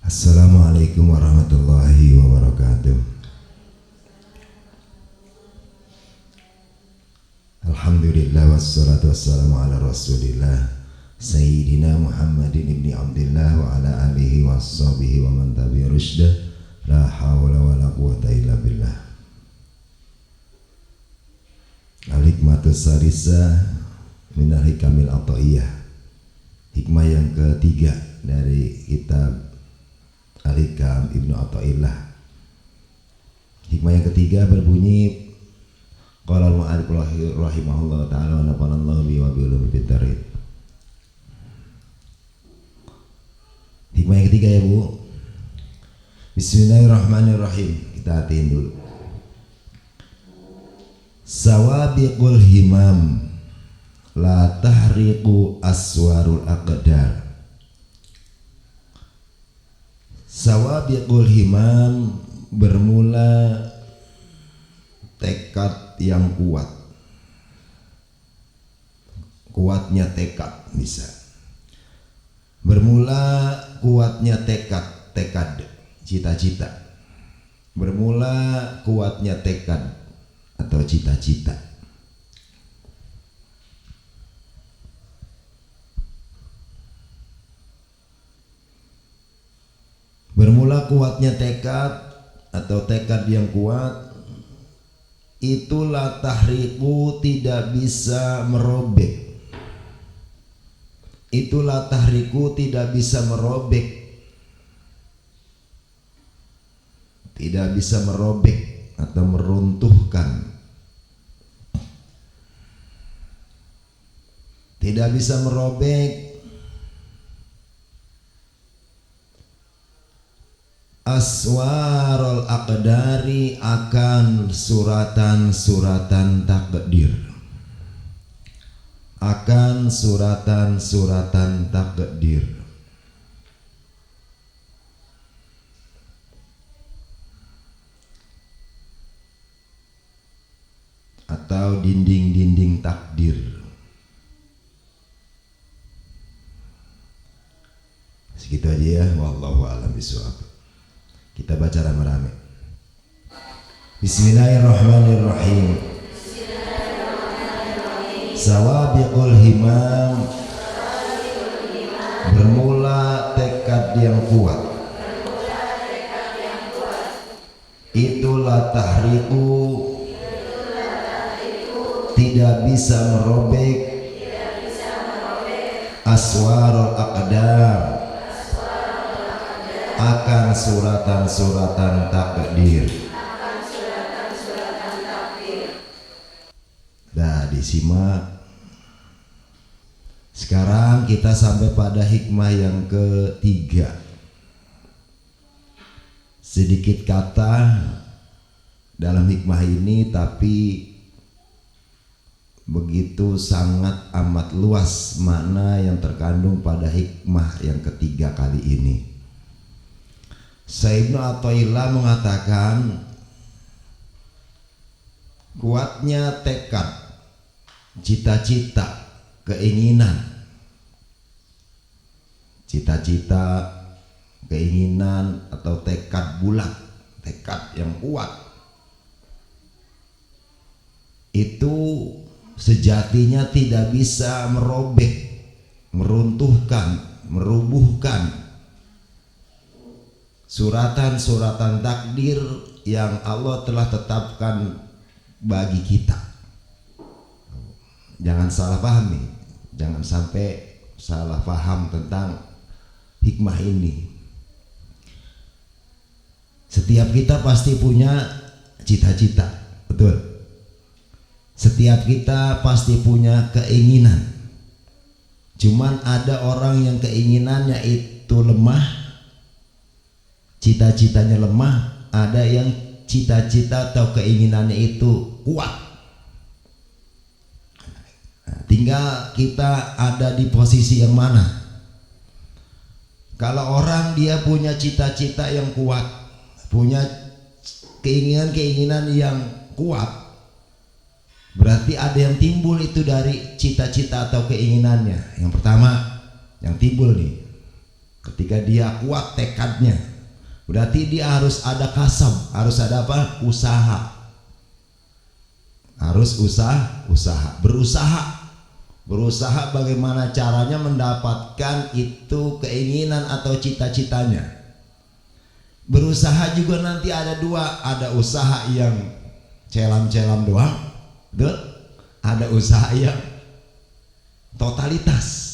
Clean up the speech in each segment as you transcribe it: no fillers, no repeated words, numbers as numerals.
Assalamualaikum warahmatullahi wabarakatuh. Alhamdulillah wassalatu wassalamu ala rasulillah Sayyidina Muhammadin ibni Abdillah wa ala alihi wa sahbihi wa man tabi'a rusydah. La hawla wa la quwata illa billah. Al-hikmatus sarisah minal hikamil ata'iyah. Hikmah yang ketiga dari kitab Al-Hikam Ibnu Athaillah. Hikmah yang ketiga berbunyi qala al-mu'allif rahimahullah ta'ala wa nafa'anallahu bihi wa bi ulumil fitrin. Hikmah yang ketiga ya Bu. Bismillahirrahmanirrahim. Kita hatiin dulu. Sawabiqul himam la tahriqu aswarul aqdar. Sawabiqul himam bermula tekad yang kuat. Kuatnya tekad bisa. Bermula kuatnya tekad, cita-cita. Bermula kuatnya tekad atau cita-cita. Bermula kuatnya tekad atau tekad yang kuat, itulah tahriku tidak bisa merobek. Itulah tahriku tidak bisa merobek. Tidak bisa merobek atau meruntuhkan. Tidak bisa merobek aswarul aqdari akan suratan-suratan takdir. Akan suratan-suratan takdir. Atau dinding-dinding takdir. Segitu aja ya, wallahu a'lam bishawab. Kita baca rame-rame. Bismillahirrahmanirrahim. Sawabiqul himam bermula tekad yang kuat. Itulah tahriku tidak bisa merobek aswarul aqdar akan suratan-suratan takdir. Nah, disimak. Sekarang kita sampai pada hikmah yang ketiga. Sedikit kata dalam hikmah ini, tapi begitu sangat amat luas makna yang terkandung pada hikmah yang ketiga kali ini. Ibnu Athaillah mengatakan kuatnya tekad, cita-cita, keinginan. Cita-cita, keinginan atau tekad bulat, tekad yang kuat. Itu sejatinya tidak bisa merobek, meruntuhkan, merubuhkan suratan-suratan takdir yang Allah telah tetapkan bagi kita. Jangan salah pahami, jangan sampai salah paham tentang hikmah ini. Setiap kita pasti punya cita-cita, betul. Setiap kita pasti punya keinginan. Cuman ada orang yang keinginannya itu lemah, cita-citanya lemah, ada yang cita-cita atau keinginannya itu kuat. Nah, tinggal kita ada di posisi yang mana. Kalau orang dia punya cita-cita yang kuat, punya keinginan-keinginan yang kuat, berarti ada yang timbul itu dari cita-cita atau keinginannya. Yang pertama yang timbul nih, Ketika dia kuat tekadnya, berarti dia harus ada kasab, harus ada apa? Usaha. Harus berusaha bagaimana caranya mendapatkan itu keinginan atau cita-citanya. Berusaha juga nanti ada dua, ada usaha yang celam-celam doang, betul? Ada usaha yang totalitas.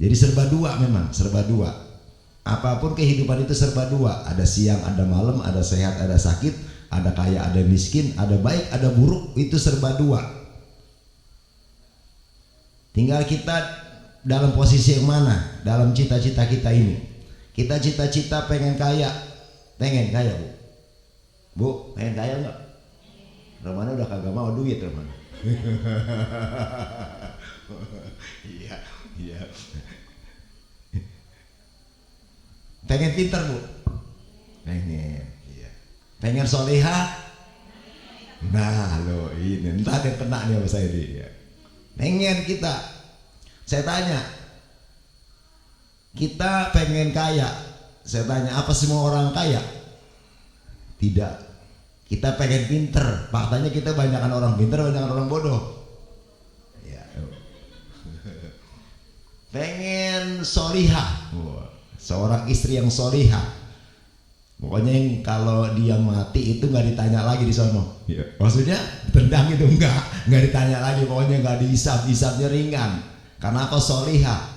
Jadi serba dua, memang serba dua. Apapun kehidupan itu serba dua. Ada siang, ada malam, ada sehat, ada sakit, ada kaya, ada miskin, ada baik, ada buruk. Itu serba dua. Tinggal kita dalam posisi yang mana dalam cita-cita kita ini. Kita cita-cita pengen kaya Bu. Bu, pengen kaya enggak? Romana udah kagak mau duit Romana. Iya. Pengen pintar Bu? Pengen. Iya. Pengen solihah? Nah lo ini entah yang kena nih sama saya dia. Pengen kita. Saya tanya, kita pengen kaya. Saya tanya, apa semua orang kaya? Tidak. Kita pengen pinter. Faktanya kita banyakan orang pinter, banyakan orang bodoh. Ya. Pengen solihah. Seorang istri yang solihah, pokoknya yang kalau dia mati itu nggak ditanya lagi di sono. Ya. Maksudnya tendang itu nggak ditanya lagi, pokoknya nggak dihisap, hisapnya ringan. Karena apa? Solihah.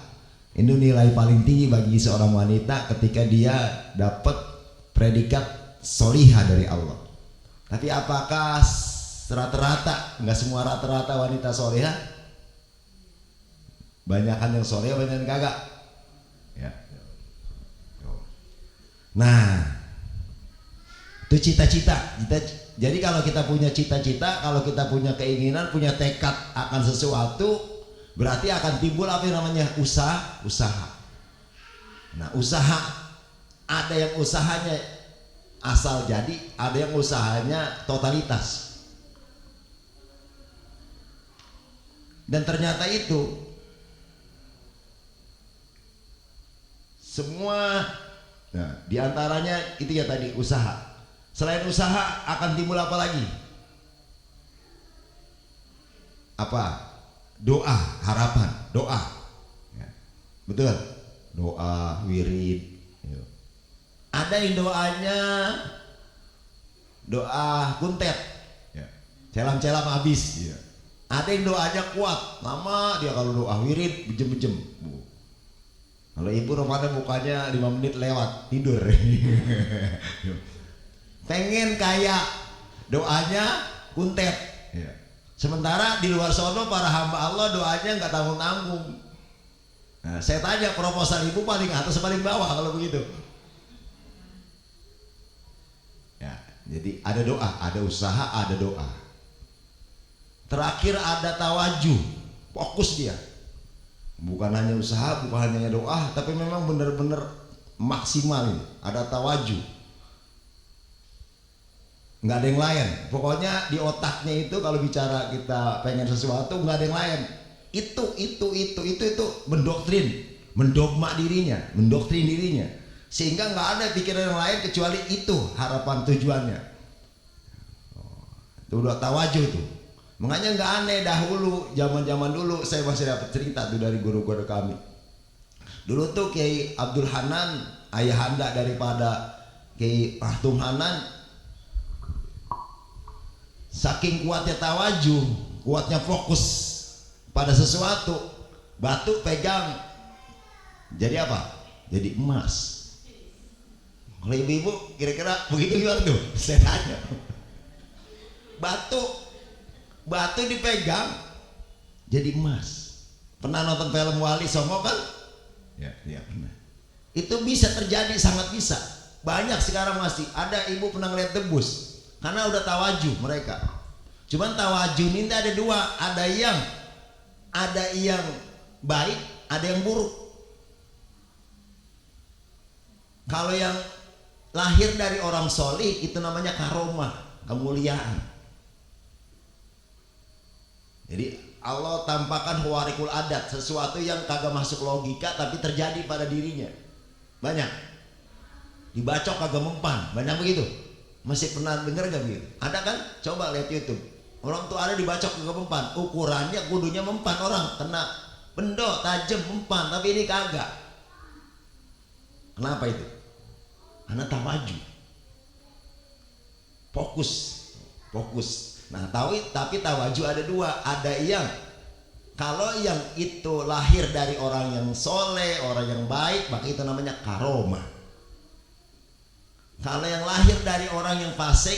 Itu nilai paling tinggi bagi seorang wanita ketika dia dapat predikat solihah dari Allah. Tapi apakah rata-rata? Nggak semua rata-rata wanita solihah. Banyakan yang solihah, banyakan yang kagak. Ya. Nah, itu cita-cita. Jadi kalau kita punya cita-cita, kalau kita punya keinginan, punya tekad akan sesuatu, berarti akan timbul apa yang namanya usaha. Nah, usaha ada yang usahanya asal jadi, ada yang usahanya totalitas. Dan ternyata itu semua. Nah, diantaranya itu ya tadi usaha. Selain usaha akan timbul apa lagi? Apa? Doa, harapan, doa. Ya. Betul? Doa, wirid. Ada yang doanya doa kuntet. Ya. Celam-celam habis. Ya. Ada yang doanya kuat, lama dia kalau doa wirid bejem-bejem. Kalau ibu Romana mukanya 5 menit lewat tidur. Pengen kaya, doanya kuntet. Ya. Sementara di luar sono para hamba Allah doanya nggak tanggung-tanggung. Nah, saya tanya proposal ibu paling atas paling bawah kalau begitu. Ya, jadi ada doa, ada usaha, ada doa. Terakhir ada tawajuh, fokus dia. Bukan hanya usaha, bukan hanya doa, tapi memang benar-benar maksimal ini. Ada tawajuh, nggak ada yang lain. Pokoknya di otaknya itu kalau bicara kita pengen sesuatu nggak ada yang lain. Itu mendoktrin dirinya, sehingga nggak ada pikiran yang lain kecuali itu harapan tujuannya. Itu udah tawajuh tuh. Makanya nggak aneh dahulu, zaman dulu saya masih dapat cerita tuh dari guru-guru kami. Dulu tuh Kiai Abdul Hanan, ayahanda daripada Kiai Rahtum Hanan, saking kuatnya tawajuh, kuatnya fokus pada sesuatu, batu pegang jadi apa? Jadi emas. Kalau ibu-ibu kira-kira begitu gimana tuh? Saya tanya. Batu dipegang jadi emas. Pernah nonton film Wali Songo kan? Ya pernah. Itu bisa terjadi, sangat bisa. Banyak sekarang masih ada ibu pernah ngeliat debus karena udah tawajuh mereka. Cuman tawajuh ini ada dua, ada yang baik, ada yang buruk. Kalau yang lahir dari orang solih itu namanya karomah, kemuliaan. Jadi Allah tampakkan khawarikul adat, sesuatu yang kagak masuk logika tapi terjadi pada dirinya. Banyak. Dibacok kagak mempan, banyak begitu. Masih pernah dengar gak begitu? Ada kan? Coba lihat YouTube. Orang tuh ada dibacok kagak mempan, ukurannya kudunya mempan, orang kena bendok tajam mempan, tapi ini kagak. Kenapa itu? Karena tawaju. Fokus. Nah, tapi tawaju ada dua. Ada yang kalau yang itu lahir dari orang yang soleh, orang yang baik, maka itu namanya karomah. Kalau yang lahir dari orang yang fasik,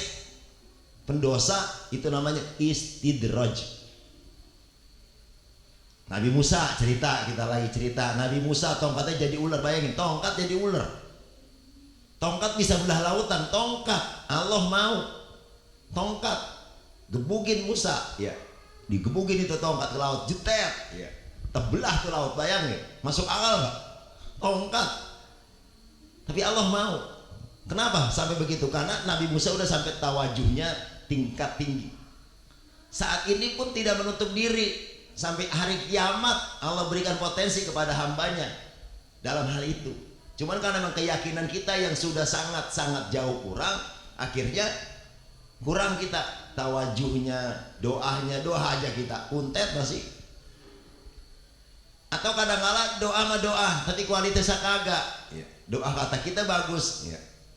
pendosa, itu namanya istidraj. Nabi Musa cerita, kita lagi cerita, Nabi Musa tongkatnya jadi ular. Bayangin, tongkat jadi ular. Tongkat bisa belah lautan, tongkat Allah mau. Tongkat gebukin Musa, ya, digebukin itu tongkat ke laut, jeter, ya, terbelah tuh laut. Bayangin, masuk akal nggak? Tongkat, tapi Allah mau. Kenapa sampai begitu? Karena Nabi Musa udah sampai tawajuhnya tingkat tinggi. Saat ini pun tidak menutup diri, sampai hari kiamat Allah berikan potensi kepada hambanya dalam hal itu. Cuman karena memang keyakinan kita yang sudah sangat-sangat jauh kurang, akhirnya kurang kita tawajuhnya, doanya, doa aja kita kuntet masih. Atau kadang-kala doa sama doa, tapi kualitasnya kagak. Doa kata kita bagus,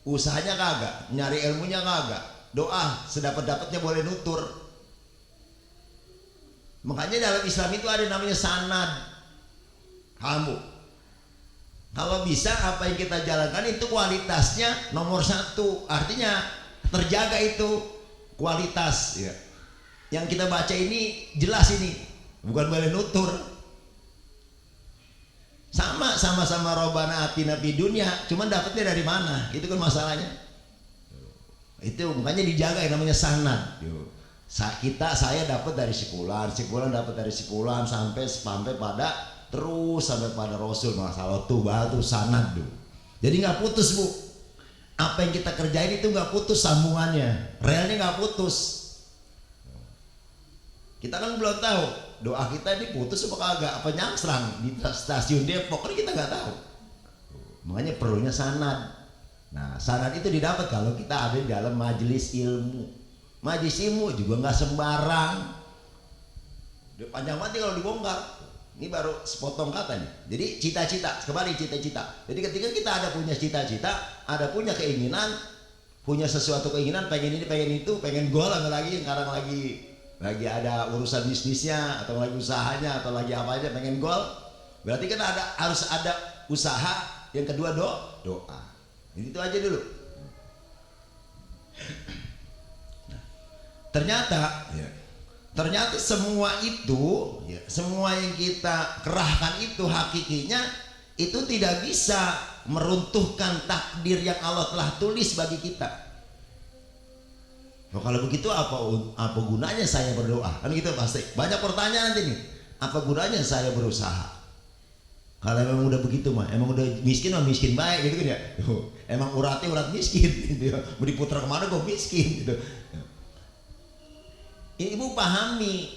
usahanya kagak, nyari ilmunya kagak. Doa sedapat-dapatnya boleh nutur. Makanya dalam Islam itu ada namanya sanad. Kamu kalau bisa apa yang kita jalankan itu kualitasnya nomor satu, artinya terjaga itu kualitas. Yang kita baca ini jelas, ini bukan boleh nutur. Sama-sama Robbana atina fid dunya, cuman dapatnya dari mana? Itu kan masalahnya. Itu makanya dijaga yang namanya sanad. Saya dapat dari sepulan dapat dari sepulan sampai pada terus sampai pada Rasul. Masalah tuh batu sanad tuh. Jadi nggak putus, Bu. Apa yang kita kerjain itu nggak putus sambungannya, relnya nggak putus. Kita kan belum tahu doa kita ini putus apa kagak, apa nyangsrang di stasiun Depok, kan kita nggak tahu. Makanya perlunya sanad. Nah, sanad itu didapat kalau kita ada di dalam majelis ilmu. Majelis ilmu juga nggak sembarang. Udah panjang mati kalau dibongkar. Ini baru sepotong katanya. Jadi cita-cita, kembali cita-cita. Jadi ketika kita ada punya cita-cita, ada punya keinginan, punya sesuatu keinginan, pengen ini, pengen itu, pengen gol lagi, sekarang lagi ada urusan bisnisnya atau lagi usahanya atau lagi apa aja pengen gol. Berarti kan harus ada usaha. Yang kedua doa. Itu aja dulu. Nah, ternyata semua itu, semua yang kita kerahkan itu hakikinya itu tidak bisa meruntuhkan takdir yang Allah telah tulis bagi kita. Nah, kalau begitu apa gunanya saya berdoa? Kan gitu pasti. Banyak pertanyaan nanti nih. Apa gunanya saya berusaha? Kalau emang udah begitu mah, emang udah miskin mah miskin baik gitu kan ya. Emang uratnya urat miskin gitu ya. Mau diputar kemana gue miskin gitu. Ibu pahami,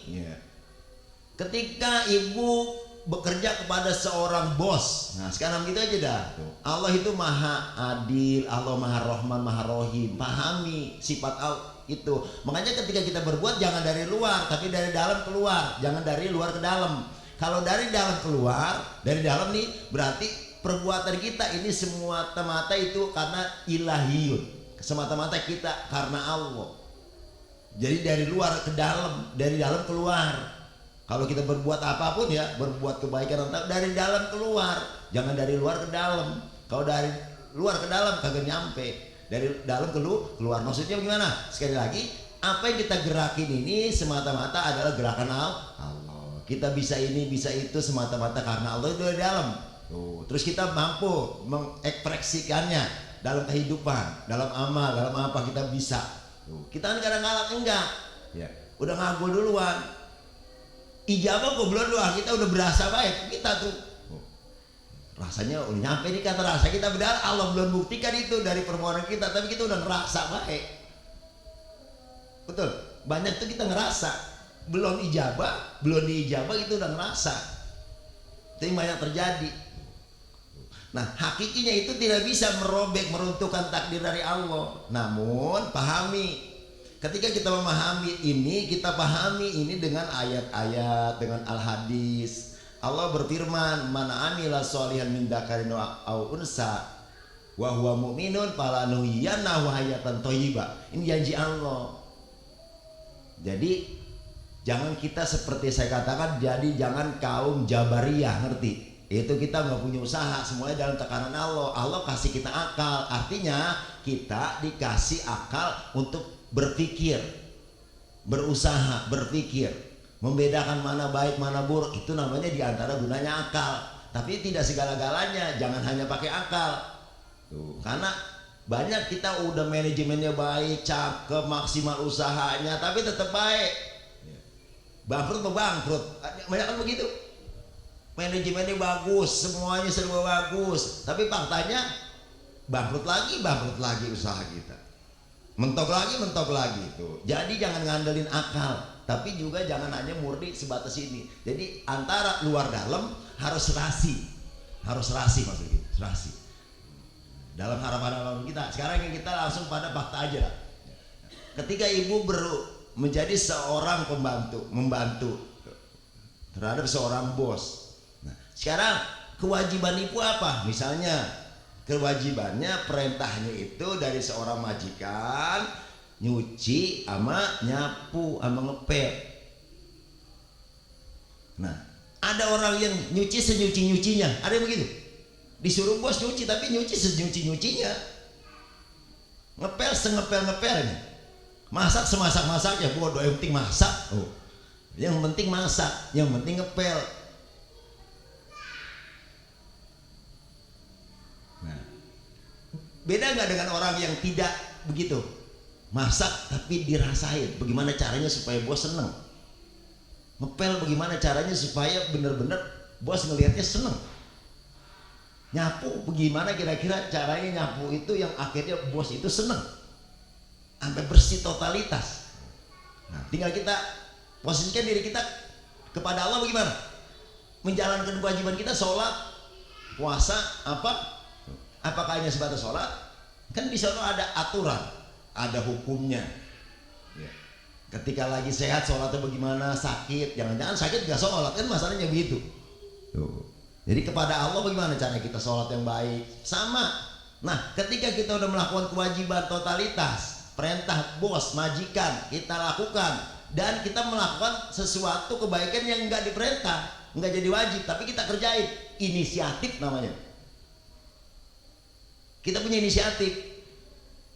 ketika ibu bekerja kepada seorang bos, nah sekarang gitu aja dah. Allah itu maha adil, Allah maha rahman, maha rohim. Pahami sifat Allah itu. Makanya ketika kita berbuat jangan dari luar, tapi dari dalam keluar. Jangan dari luar ke dalam. Kalau dari dalam keluar, dari dalam nih berarti perbuatan kita ini semata-mata itu karena ilahiyun. Semata-mata kita karena Allah. Jadi dari luar ke dalam, dari dalam keluar. Kalau kita berbuat apapun ya, berbuat kebaikan atau dari dalam keluar, jangan dari luar ke dalam. Kalau dari luar ke dalam kagak nyampe. Dari dalam keluar. Maksudnya bagaimana? Sekali lagi, apa yang kita gerakin ini semata-mata adalah gerakan Allah. Kita bisa ini, bisa itu semata-mata karena Allah itu dari dalam. Terus kita mampu mengekspresikannya dalam kehidupan, dalam amal, dalam apa kita bisa. Kita kan kadang-kadang enggak, udah ngagul duluan, ijabah kok belum doa, kita udah berasa baik kita tuh, rasanya udah nyampe nih kata rasa kita, padahal Allah belum buktikan itu dari permohonan kita, tapi kita udah ngerasa baik, betul, banyak tuh kita ngerasa, belum diijabah itu udah ngerasa. Itu yang banyak terjadi. Nah, hakikinya itu tidak bisa meruntuhkan takdir dari Allah. Namun pahami, ketika kita memahami ini, kita pahami ini dengan ayat-ayat, dengan al-hadis. Allah berfirman, "Man 'amila sholihan min dzakarin aw unsa wa huwa mu'minun falanuhyiyannahu hayatan thayyibah." Ini janji Allah. Jadi jangan kita seperti saya katakan, jadi jangan kaum Jabariyah, ngerti? Itu kita nggak punya usaha, semuanya dalam tekanan Allah. Allah kasih kita akal, artinya kita dikasih akal untuk berpikir, berusaha, berpikir, membedakan mana baik mana buruk. Itu namanya diantara gunanya akal. Tapi tidak segala-galanya, jangan hanya pakai akal. Tuh, karena banyak kita udah manajemennya baik, cakep, maksimal usahanya, tapi tetap baik. Bangkrut banyak kan begitu. Manajemennya bagus, semuanya serba bagus, tapi faktanya bangkrut lagi usaha kita. Mentok lagi tuh. Jadi jangan ngandelin akal, tapi juga jangan hanya murni sebatas ini. Jadi antara luar dalam harus serasi maksudnya, serasi. Dalam harapan kita. Sekarang kita langsung pada fakta aja lah. Ketika ibu menjadi seorang membantu terhadap seorang bos. Nah, sekarang kewajiban ibu apa? Misalnya kewajibannya, perintahnya itu dari seorang majikan nyuci sama nyapu sama ngepel. Nah, ada orang yang nyuci senyuci-nyucinya, ada yang begitu. Disuruh bos nyuci tapi nyuci senyuci-nyucinya. Ngepel sengepel-ngepelnya. Masak semasak-masaknya, bodoh, yang penting masak. Oh. Yang penting masak, yang penting ngepel. Nah, beda nggak dengan orang yang tidak begitu? Masak tapi dirasain bagaimana caranya supaya bos seneng. Ngepel bagaimana caranya supaya benar-benar bos ngelihatnya seneng. Nyapu bagaimana kira-kira caranya nyapu itu yang akhirnya bos itu seneng, sampai bersih totalitas. Nah, tinggal kita posisikan diri kita kepada Allah bagaimana? Menjalankan kewajiban kita, sholat, puasa, apakah hanya sebatas sholat? Kan di sana ada aturan, ada hukumnya. Ya. Ketika lagi sehat sholatnya bagaimana, sakit, jangan-jangan sakit gak sholat, kan masalahnya begitu. Tuh. Jadi kepada Allah bagaimana caranya kita sholat yang baik? Sama. Nah, ketika kita udah melakukan kewajiban totalitas, perintah bos, majikan, kita lakukan, dan kita melakukan sesuatu kebaikan yang enggak diperintah, enggak jadi wajib, tapi kita kerjain, inisiatif namanya. Kita punya inisiatif.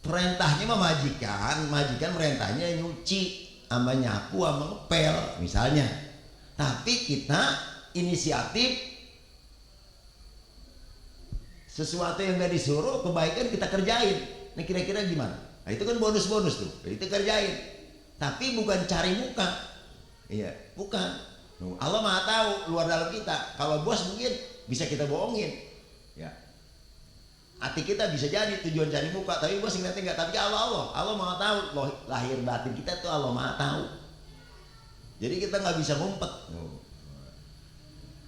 Perintahnya majikan perintahnya nyuci, sama nyapu, sama ngepel misalnya. Tapi kita inisiatif, sesuatu yang gak disuruh, kebaikan kita kerjain. Nah, kira-kira gimana? Nah, itu kan bonus-bonus tuh. Itu kerjain. Tapi bukan cari muka. Iya, bukan. Allah Maha tahu luar dalam kita. Kalau bos mungkin bisa kita bohongin. Ya. Hati kita bisa jadi tujuan cari muka, tapi bos ngeliatnya enggak. Tapi Allah Maha tahu. Lahir batin kita tuh Allah Maha tahu. Jadi kita nggak bisa ngumpet.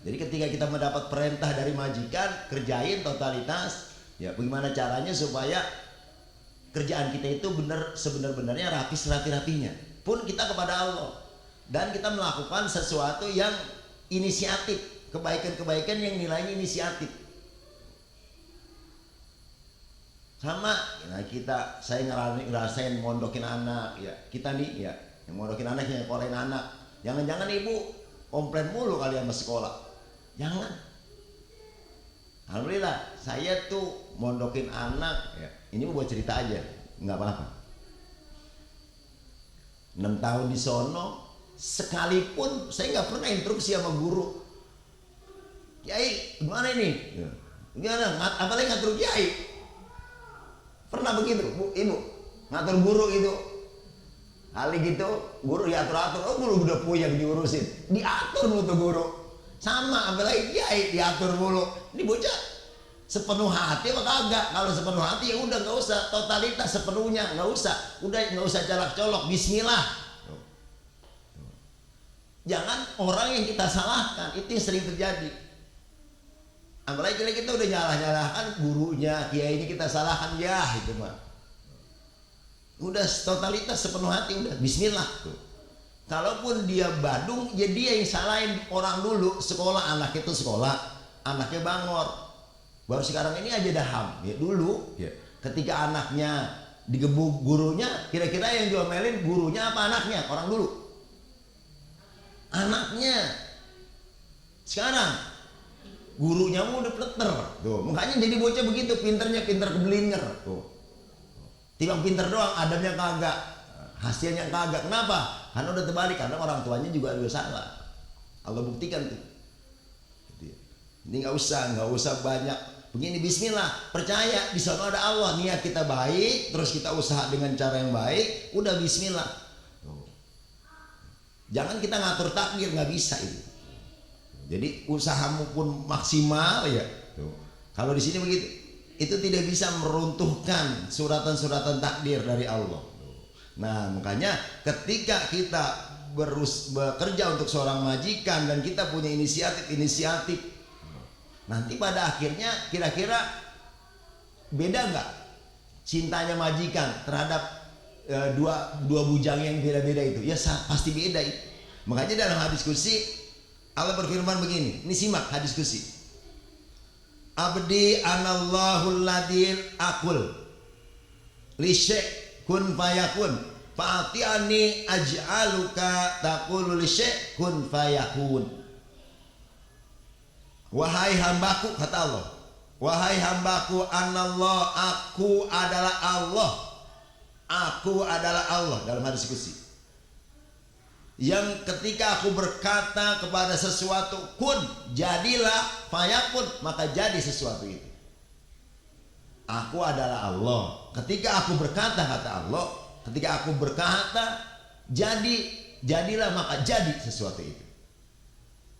Jadi ketika kita mendapat perintah dari majikan, kerjain totalitas. Ya, bagaimana caranya supaya kerjaan kita itu benar sebenar-benarnya rapi serapi-rapinya. Pun kita kepada Allah. Dan kita melakukan sesuatu yang inisiatif, kebaikan-kebaikan yang nilainya inisiatif. Sama, nah saya ngerasain mondokin anak, ya kita nih ya, yang mondokin anak, yang nyekolahin anak. Jangan-jangan ibu komplain mulu kali sama sekolah. Jangan. Alhamdulillah, saya tuh mondokin anak, ya. Ini buat cerita aja, nggak apa-apa. 6 tahun di sono, sekalipun saya nggak pernah instruksi sama guru. Kiai, gimana ini? Gimana? Apalagi ngatur kiai. Pernah begitu, ibu ngatur guru itu. Kali gitu, guru diatur-atur. Oh, guru udah puyeng diurusin, diatur mulu tuh guru. Sama, apalagi kiai diatur mulu. Ini bocah sepenuh hati apa kagak? Kalau sepenuh hati ya udah nggak usah totalitas sepenuhnya, nggak usah. Udah nggak usah colok-colok. Bismillah. Jangan orang yang kita salahkan, itu yang sering terjadi. Apalagi kita udah nyalahkan gurunya, kiainya kita salahkan, ya itu mah. Udah totalitas sepenuh hati, udah bismillah tuh. Kalaupun dia badung, ya dia yang salahin orang dulu. Sekolah, anak itu sekolah, anaknya bangor. Baru sekarang ini aja daham. Ya dulu, ya, ketika anaknya digebuk gurunya, kira-kira yang diomelin gurunya apa anaknya? Orang dulu. Anaknya. Sekarang gurunya mau udah pleter. Tuh, makanya jadi bocah begitu, pinternya pinter kebelinger. Tuh. Timbang pinter doang, adabnya kagak, hasilnya kagak. Kenapa? Karena udah terbalik, karena orang tuanya juga udah salah. Allah buktikan tuh. Ini nggak usah banyak. Begini, bismillah, percaya di sana ada Allah. Niat kita baik, terus kita usaha dengan cara yang baik, udah bismillah. Jangan kita ngatur takdir, nggak bisa itu. Jadi usahamu pun maksimal ya. Tuh. Kalau di sini begitu, itu tidak bisa meruntuhkan suratan-suratan takdir dari Allah. Nah, makanya ketika kita bekerja untuk seorang majikan dan kita punya inisiatif, nanti pada akhirnya kira-kira beda nggak cintanya majikan terhadap dua bujang yang beda-beda itu? Ya pasti beda itu. Makanya dalam hadis qudsi Allah berfirman begini, ini simak hadis qudsi. Abdi anallahu ladil akul li syai' kun fayakun fa'atiani aj'aluka taqulu li syai' kun fayakun. Wahai hambaku, kata Allah, wahai hambaku, anallah, aku adalah Allah, aku adalah Allah, dalam hadis qudsi, yang ketika aku berkata kepada sesuatu kun, jadilah, fayakun, maka jadi sesuatu itu. Aku adalah Allah. Ketika aku berkata, kata Allah, ketika aku berkata, jadilah, maka jadi sesuatu itu.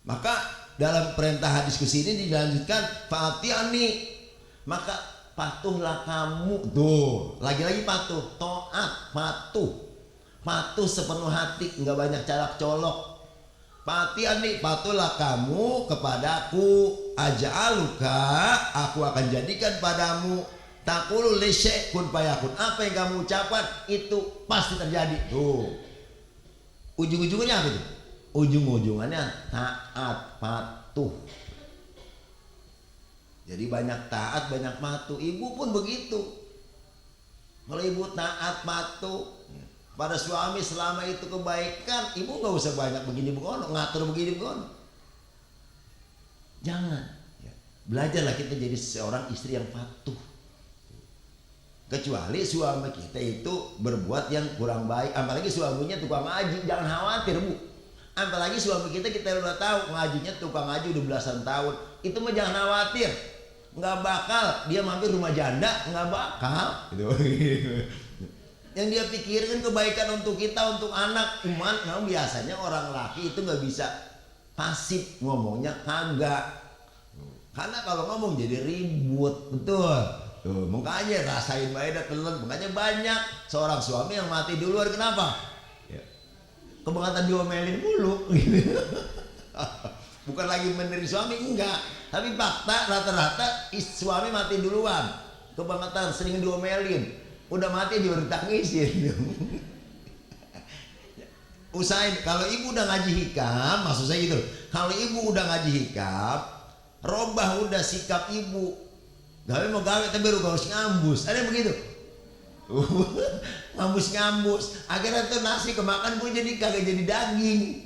Maka dalam perintah hadis qudsi ini dilanjutkan, fa'atiani, maka patuhlah kamu. Tuh, lagi-lagi patuh, taat, patuh sepenuh hati, nggak banyak calak colok. Fa'atiani, patuhlah kamu kepadaku, aja'aluka, aku akan jadikan padamu, taqulu li syai' kun fayakun, apa yang kamu ucapkan itu pasti terjadi. Tuh, ujung-ujungnya apa itu? Ujung-ujungannya taat, patuh. Jadi banyak taat, banyak patuh. Ibu pun begitu. Kalau ibu taat, patuh pada suami selama itu kebaikan, ibu nggak usah banyak begini begono, ngatur begini begono. Jangan. Belajarlah kita jadi seorang istri yang patuh. Kecuali suami kita itu berbuat yang kurang baik, apalagi suaminya tukang ngaji, jangan khawatir bu. Apalagi suami kita udah tahu ngajinya tukang ngaji udah belasan tahun, itu mah jangan khawatir, nggak bakal dia mampir rumah janda, nggak bakal. Gitu. Yang dia pikirkan kebaikan untuk kita, untuk anak, iman. Memang biasanya orang laki itu nggak bisa pasif, ngomongnya kagak. Karena kalau ngomong jadi ribut, betul. Tuh, makanya rasain baik telan, makanya banyak seorang suami yang mati duluan. Kenapa? Kebangetan diomelin mulu gitu. Bukan lagi meneri suami, enggak, tapi fakta rata-rata suami mati duluan, kebangetan sering diomelin, udah mati dia ditangisin. Usahain kalau ibu udah ngaji hikam, maksud saya gitu, kalau ibu udah ngaji hikam, robah udah sikap ibu, gawe mau gawe tapi baru harus ngambus, ada yang begitu. Ngambus akhirnya tuh nasi kemakan pun jadi kagak jadi daging,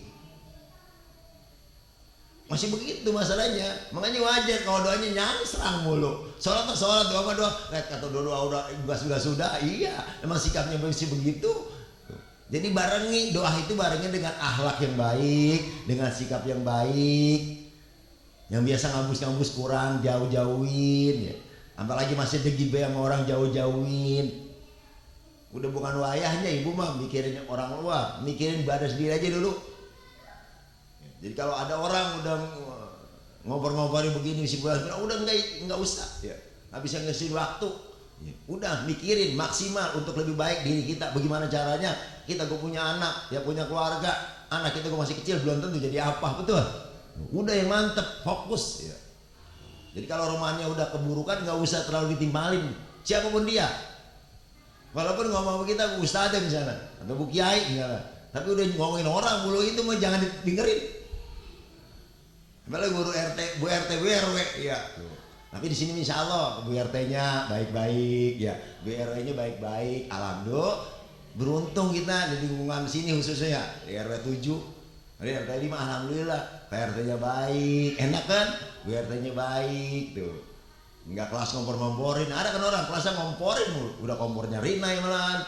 masih begitu masalahnya. Makanya wajar kalau doanya nyanyi serang mulu, sholat doa kata doa udah sudah, iya emang sikapnya masih begitu. Jadi barengi doa itu barengi dengan akhlak yang baik, dengan sikap yang baik. Yang biasa ngambus kurang jauhin ya. Apalagi masih degibe sama orang jauhin. Udah bukan wayahnya ibu mah mikirin orang luar, mikirin badan sendiri aja dulu. Jadi kalau ada orang udah ngobrol-ngobrol begini si bulan, udah enggak usah ya, nggak bisa ngasih waktu ya. Udah mikirin maksimal untuk lebih baik diri kita, bagaimana caranya kita punya anak ya, punya keluarga, anak kita masih kecil belum tentu jadi apa, betul? Udah yang mantep, fokus ya. Jadi kalau rumahnya udah keburukan nggak usah terlalu ditimbalin siapapun dia. Walaupun ngomong kita Bu Ustadz misalnya atau Bu Kiai misalnya, tapi udah ngomongin orang mulu itu mah jangan dengerin. Malah guru RT, Bu RT, Bu RW ya. Tapi di sini insya Allah Bu RT-nya baik-baik ya, Bu RW-nya baik-baik. Alhamdulillah beruntung kita di lingkungan sini khususnya di RW 7, di RT 5 alhamdulillah PRT-nya baik, enak kan? Bu RT-nya baik tuh. Enggak kelas ngompor-ngomporin. Ada kan orang kelasnya ngomporin mulu, udah kompornya Rina yang malah.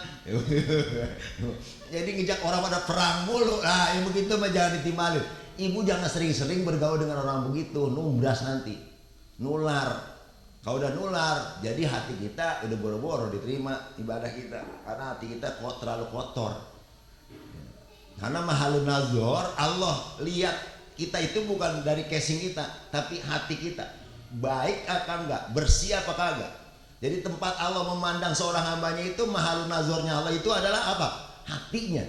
Jadi ngejak orang pada perang mulu. Nah, yang begitu mah jangan ditimbalin. Ibu jangan sering-sering bergaul dengan orang begitu, numbras nanti. Nular. Kalau udah nular, jadi hati kita udah boro-boro diterima ibadah kita. Karena hati kita terlalu kotor. Karena mahalun nazar, Allah lihat kita itu bukan dari casing kita, tapi hati kita. Baik apa enggak, bersih apa kagak. Jadi tempat Allah memandang seorang hambanya itu mahalun nazarnya Allah itu adalah apa? Hatinya.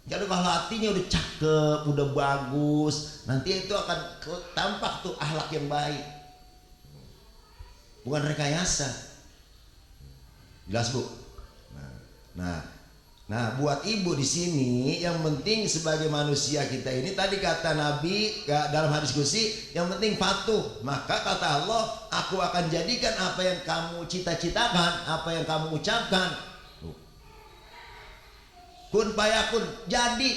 Jadi kalau hatinya udah cakep, udah bagus, nanti itu akan tampak tuh akhlak yang baik. Bukan rekayasa. Jelas Bu? Nah, buat ibu di sini yang penting sebagai manusia kita ini tadi kata Nabi dalam hadis qudsi yang penting patuh. Maka kata Allah, aku akan jadikan apa yang kamu cita-citakan, apa yang kamu ucapkan. Kun fayakun, jadi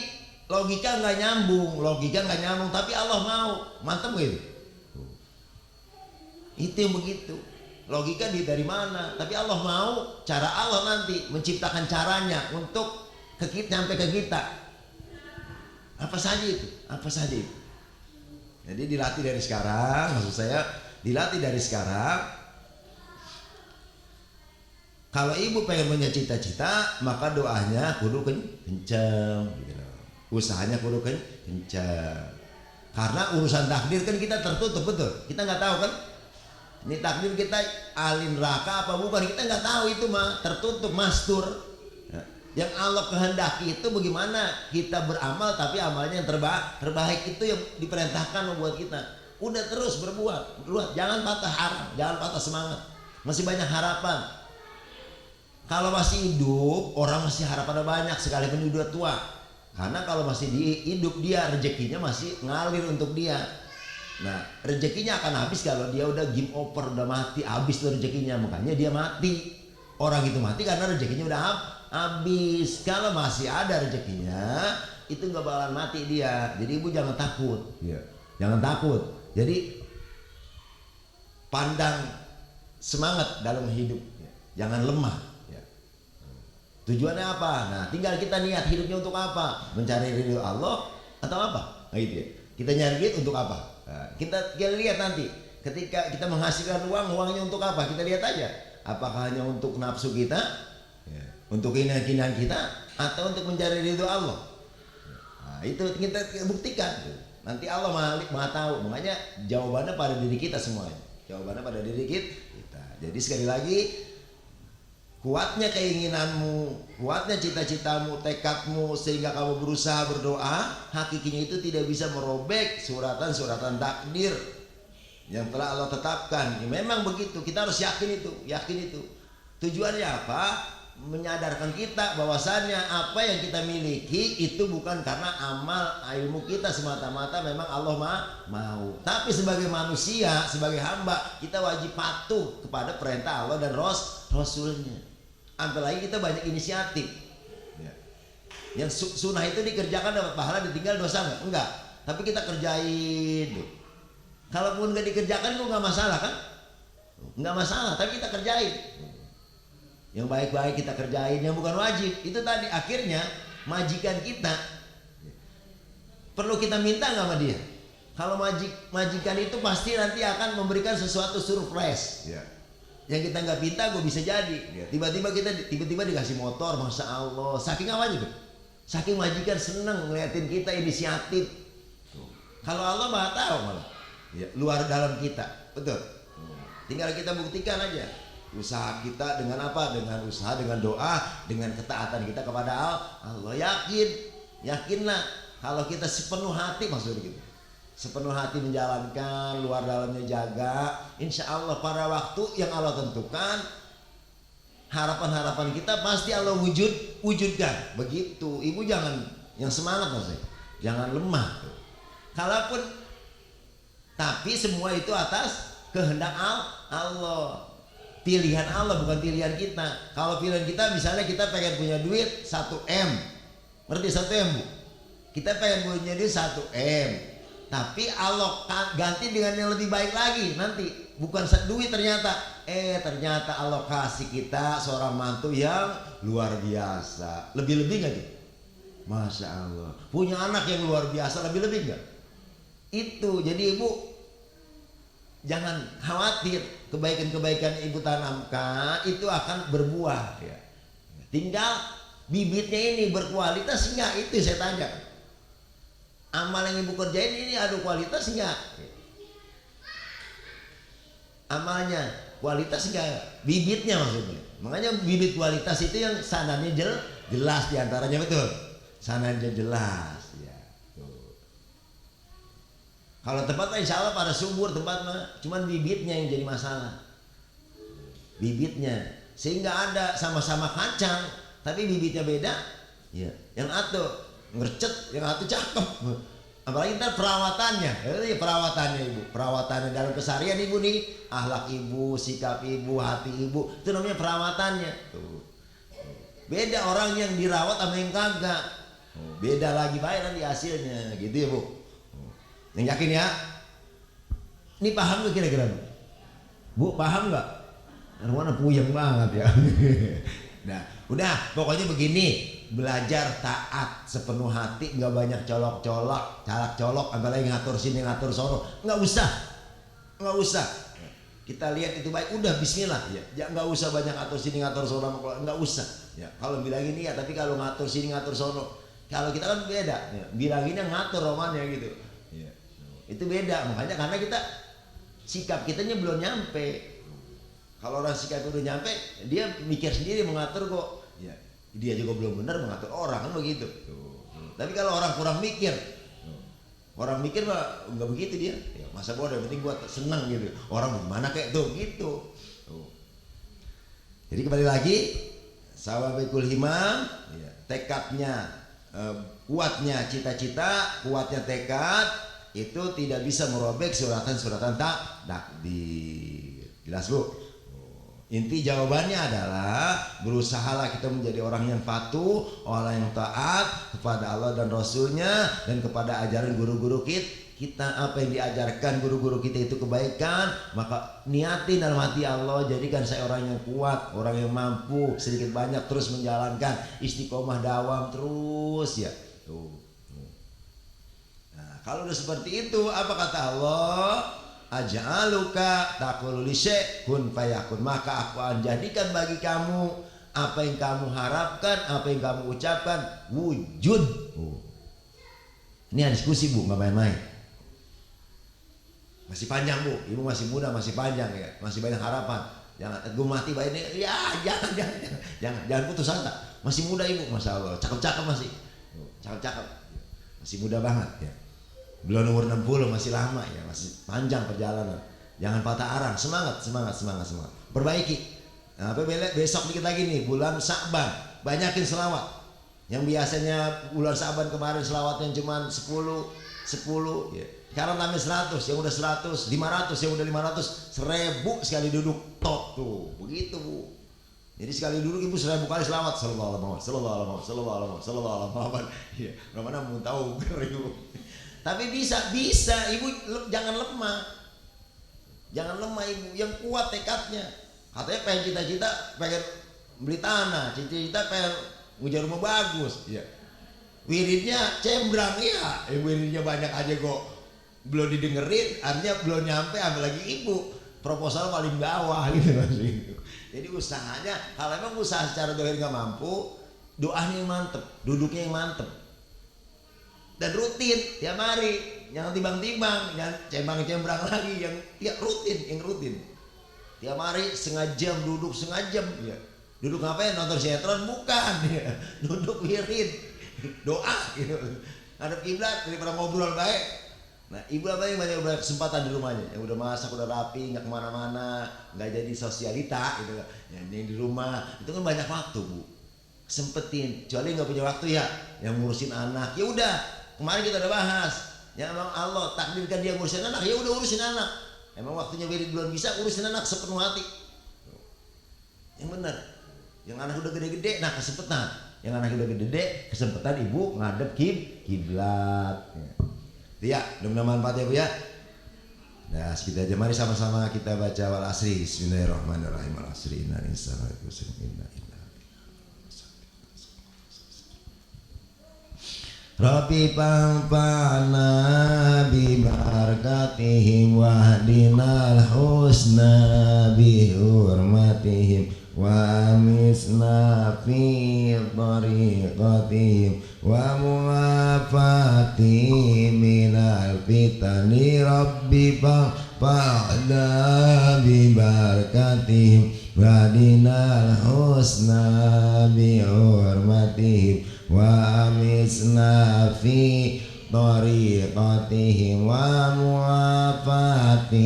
logika nggak nyambung, tapi Allah mau, mantap gitu. Itu yang begitu. Logika dari mana? Tapi Allah mau, cara Allah nanti menciptakan caranya untuk nyampe ke kita. Apa saja itu? Jadi dilatih dari sekarang, maksud saya dilatih dari sekarang. Kalau ibu pengen punya cita-cita, maka doanya kudu kenceng, gitu. Usahanya kudu kenceng. Karena urusan takdir kan kita tertutup, betul. Kita nggak tahu kan? Ini takdir kita ahli neraka apa bukan, kita nggak tahu, itu mah tertutup, mastur. Yang Allah kehendaki itu bagaimana kita beramal, tapi amalnya yang terbaik itu yang diperintahkan membuat kita. Udah terus berbuat, jangan patah harap, jangan patah semangat. Masih banyak harapan. Kalau masih hidup, orang masih harapannya banyak sekalipun udah tua. Karena kalau masih hidup dia rezekinya masih ngalir untuk dia. Nah, rezekinya akan habis kalau dia udah game over, udah mati, habis tuh rezekinya, makanya dia mati. Orang itu mati karena rezekinya udah habis. Kalau masih ada rezekinya, itu nggak bakalan mati dia. Jadi ibu jangan takut, jangan takut. Jadi pandang semangat dalam hidup, jangan lemah. Tujuannya apa? Nah, tinggal kita niat hidupnya untuk apa? Mencari ridho Allah atau apa? Nah, gitu ya. Kita nyari duit untuk apa? Nah, kita lihat nanti ketika kita menghasilkan uangnya untuk apa? Kita lihat aja. Apakah hanya untuk nafsu kita, untuk keinginan kita, atau untuk mencari ridho Allah? Nah, itu kita buktikan. Nanti Allah maha tahu. Makanya jawabannya pada diri kita semuanya. Jawabannya pada diri kita. Jadi sekali lagi, kuatnya keinginanmu, kuatnya cita-citamu, tekadmu, sehingga kamu berusaha berdoa, hakikinya itu tidak bisa merobek suratan-suratan takdir yang telah Allah tetapkan. Ya, memang begitu, kita harus yakin itu. Tujuannya apa? Menyadarkan kita bahwasannya apa yang kita miliki itu bukan karena amal ilmu kita semata-mata, memang Allah mau. Tapi sebagai manusia, sebagai hamba, kita wajib patuh kepada perintah Allah dan Rasulnya. Apalagi kita banyak inisiatif. Yang sunnah itu dikerjakan dapat pahala, ditinggal dosa enggak? Tapi kita kerjain. Kalaupun nggak dikerjakan itu nggak masalah kan? Nggak masalah, tapi kita kerjain. Yang baik-baik kita kerjain, yang bukan wajib. Itu tadi akhirnya majikan kita perlu kita minta nggak sama dia? Kalau majikan itu pasti nanti akan memberikan sesuatu surprise. Yang kita nggak minta gue bisa jadi. Tiba-tiba dikasih motor, masya Allah. Saking apa gitu? Saking majikan seneng ngeliatin kita inisiatif. Kalau Allah maha tahu malah. Luar dalam kita, betul. Tinggal kita buktikan aja. Usaha kita dengan apa? Dengan usaha, dengan doa, dengan ketaatan kita kepada Allah. Yakinlah. Kalau kita sepenuh hati, maksudnya gitu, sepenuh hati menjalankan, luar dalamnya jaga, insya Allah pada waktu yang Allah tentukan, harapan-harapan kita pasti Allah wujudkan. Begitu. Ibu jangan yang semangat, maksudnya jangan lemah. Kalaupun, tapi semua itu atas kehendak Allah, pilihan Allah, bukan pilihan kita. Kalau pilihan kita, misalnya kita pengen punya duit 1M, ngerti 1M Bu? Kita pengen punya duit 1M, tapi Allah ganti dengan yang lebih baik lagi nanti. Bukan duit ternyata Allah kasih kita seorang mantu yang luar biasa. Lebih-lebih gak gitu? Masya Allah. Punya anak yang luar biasa, lebih-lebih gak? Itu. Jadi ibu jangan khawatir, kebaikan-kebaikan ibu tanamkan itu akan berbuah ya. Tinggal bibitnya ini berkualitas enggak, itu saya tanya. Amal yang ibu kerjain ini ada kualitas enggak? Amalnya kualitas enggak? Bibitnya maksudnya. Makanya bibit kualitas itu yang sanadnya jelas diantaranya, betul. Sanadnya jelas ya. Tuh. Kalau tempat insya Allah pada subur tempat mah, cuman bibitnya yang jadi masalah. Bibitnya, sehingga ada sama-sama kacang, tapi bibitnya beda. Ya. Yang atuh ngercet, yang atuh cakep. Apalagi ntar perawatannya, perawatannya ibu, perawatannya dalam keseharian ibu nih, akhlak ibu, sikap ibu, hati ibu, itu namanya perawatannya. Tuh. Beda orang yang dirawat sama yang kagak. Beda lagi baik nanti hasilnya, gitu ya Bu. Yang yakin ya? Ini paham gak kira-kira Bu? Bu paham gak? Mana puyeng banget ya. Nah, udah pokoknya begini, belajar taat sepenuh hati, nggak banyak colok-colok, colok, apalagi ngatur sini ngatur sono, nggak usah. Kita lihat itu baik, udah Bismillah ya, nggak usah banyak ngatur sini ngatur sono, nggak usah. Ya, kalau bilangin ya, tapi kalau ngatur sini ngatur sono, kalau kita kan beda, ya, bilanginnya ngatur romannya gitu. Ya. Itu beda, makanya karena kita sikap kitanya belum nyampe. Kalau orang sikap udah nyampe, dia mikir sendiri mengatur kok. Ya, dia juga belum benar mengatur orang, kan begitu. Tapi kalau orang kurang mikir, orang mikir mah nggak begitu dia. Ya, masa bodoh, yang penting gua seneng gitu. Orang gimana kayak tuh gitu. Jadi kembali lagi, sawabikul himam, ya, tekadnya, kuatnya cita-cita, kuatnya tekad itu tidak bisa merobek suratan-suratan takdir. Jelas Bu? Inti jawabannya adalah berusahalah kita menjadi orang yang patuh, orang yang taat kepada Allah dan Rasulnya, dan kepada ajaran guru-guru kita. Apa yang diajarkan guru-guru kita itu kebaikan, maka niatin dalam hati Allah, jadikan saya orang yang kuat, orang yang mampu, sedikit banyak terus menjalankan, istiqomah dawam terus ya. Tuh. Nah, kalau udah seperti itu, apa kata Allah? Aja'aluka taqulu li syai' kun fayakun, maka aku akan jadikan bagi kamu apa yang kamu harapkan, apa yang kamu ucapkan wujud. Ini diskusi Bu, nggak main-main. Masih panjang Bu, ibu masih muda, masih panjang ya, masih banyak harapan. Jangan gue mati baik ini, ya jangan putus asa. Masih muda ibu, masya Allah, cakep-cakep masih, cakep-cakep, masih muda banget ya. Belum umur 60, masih lama ya, masih panjang perjalanan. Jangan patah arang, semangat. Perbaiki. Nah, besok dikit lagi nih, bulan Sya'ban, banyakin selawat. Yang biasanya bulan Sya'ban kemarin selawatnya cuma 10 ya. Sekarang tambah 100, yang udah 100, 500, yang udah 500, 1000 sekali duduk top tuh. Begitu Bu. Jadi sekali duduk ibu 1000 kali selawat sallallahu alaihi wasallam. Iya, mana mau tahu ibu. Tapi bisa ibu, jangan lemah ibu, yang kuat tekadnya. Katanya pengen cita-cita pengen beli tanah, cita-cita pengen punya rumah bagus ya. Wiridnya cembrang ya, wiridnya banyak aja kok belum didengerin, artinya belum nyampe, apalagi ibu proposal paling bawah gitu maksudnya. Jadi usahanya, kalau emang usaha secara dohir nggak mampu, doanya yang mantep, duduknya yang mantep, dan rutin tiap hari, jangan timbang-timbang, jangan cembang-cembrang lagi, yang rutin tiap hari setengah jam duduk, setengah jam ya. Duduk ngapain? Nonton sinetron? Bukan ya. Duduk wirid, doa gitu. ngadep kiblat daripada ngobrol baik. Nah, ibu apa yang banyak kesempatan di rumahnya, yang udah masak, udah rapi, nggak kemana-mana, nggak jadi sosialita gitu. Yang di rumah itu kan banyak waktu, Bu. Sempetin, kecuali nggak punya waktu ya, yang ngurusin anak. Ya udah, kemarin kita udah bahas. Ya emang Allah takdirkan dia ngurusin anak, ya udah urusin anak. Emang waktunya beli belum bisa urusin anak sepenuh hati. Yang benar. Yang anak udah gede-gede, nah kesempatan. Yang anak udah gede-gede, kesempatan ibu ngadep kiblat. Ya, mudah-mudahan manfaat ya Bu ya. Nah, kita aja mari sama-sama kita baca wal asri. Bismillahirrahmanirrahim. Wal asri innal insana lafi khusr illa Rabbi panfa'na bi barakatihim wahdinal husna bi hurmatihim wa amisna fi tariqatihim wa muafati minal fitani Rabbi fa'na bi barakatihim wahdinal husna bi hurmatihim wa amisna fi tariqatihim wa muafati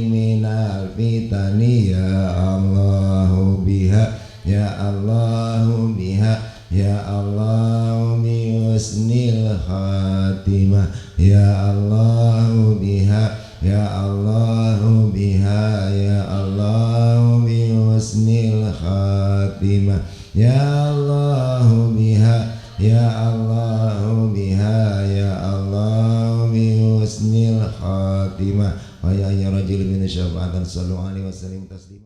minal fitani ya Allahu biha ya Allahu biha ya Allahu bi husnil khatimah ya Allahu biha ya Allahu biha ya Allahu bi husnil khatimah ya Allahu biha ya Allah biha ya Allah bi husnil khatimah wa ya rajul min syafa'atan sallu alaihi wasallam taslima.